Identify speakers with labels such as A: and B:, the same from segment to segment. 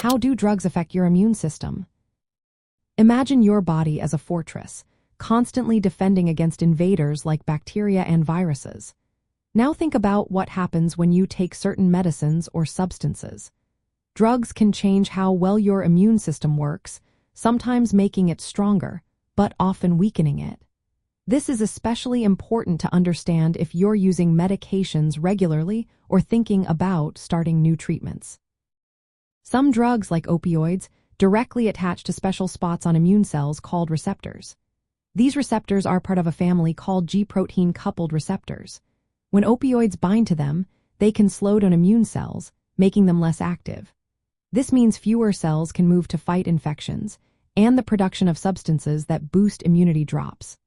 A: How do drugs affect your immune system? Imagine your body as a fortress, constantly defending against invaders like bacteria and viruses. Now think about what happens when you take certain medicines or substances. Drugs can change how well your immune system works, sometimes making it stronger, but often weakening it. This is especially important to understand if you're using medications regularly or thinking about starting new treatments. Some drugs, like opioids, directly attach to special spots on immune cells called receptors. These receptors are part of a family called G-protein-coupled receptors. When opioids bind to them, they can slow down immune cells, making them less active. This means fewer cells can move to fight infections, and the production of substances that boost immunity drops.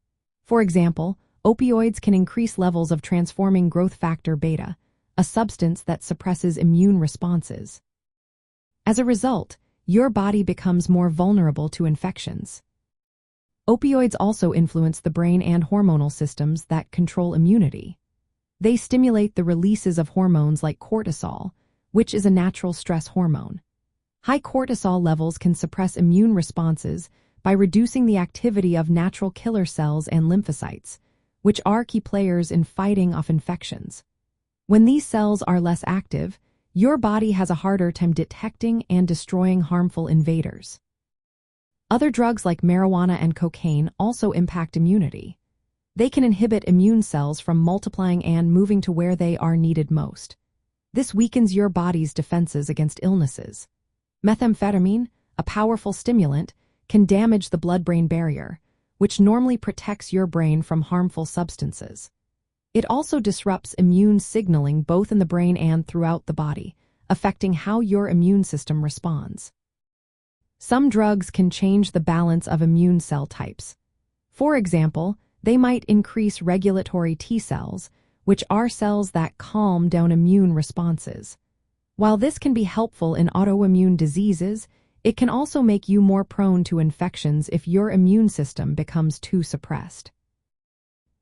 A: For example, opioids can increase levels of transforming growth factor beta, a substance that suppresses immune responses. As a result, your body becomes more vulnerable to infections. Opioids also influence the brain and hormonal systems that control immunity. They stimulate the releases of hormones like cortisol, which is a natural stress hormone. High cortisol levels can suppress immune responses by reducing the activity of natural killer cells and lymphocytes, which are key players in fighting off infections. When these cells are less active, your body has a harder time detecting and destroying harmful invaders. Other drugs like marijuana and cocaine also impact immunity. They can inhibit immune cells from multiplying and moving to where they are needed most. This weakens your body's defenses against illnesses. Methamphetamine, a powerful stimulant, can damage the blood-brain barrier, which normally protects your brain from harmful substances. It also disrupts immune signaling both in the brain and throughout the body, affecting how your immune system responds. Some drugs can change the balance of immune cell types. For example, they might increase regulatory T cells, which are cells that calm down immune responses. While this can be helpful in autoimmune diseases, it can also make you more prone to infections if your immune system becomes too suppressed.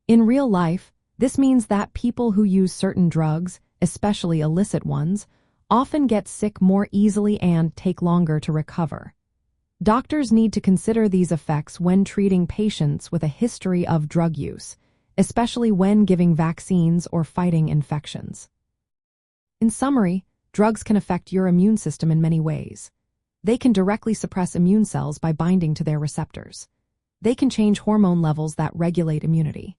A: In real life, this means that people who use certain drugs, especially illicit ones, often get sick more easily and take longer to recover. Doctors need to consider these effects when treating patients with a history of drug use, especially when giving vaccines or fighting infections. In summary, drugs can affect your immune system in many ways. They can directly suppress immune cells by binding to their receptors. They can change hormone levels that regulate immunity.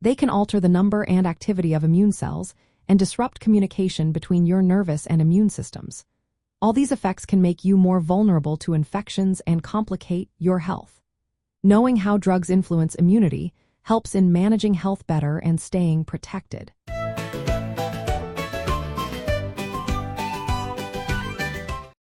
A: They can alter the number and activity of immune cells and disrupt communication between your nervous and immune systems. All these effects can make you more vulnerable to infections and complicate your health. Knowing how drugs influence immunity helps in managing health better and staying protected.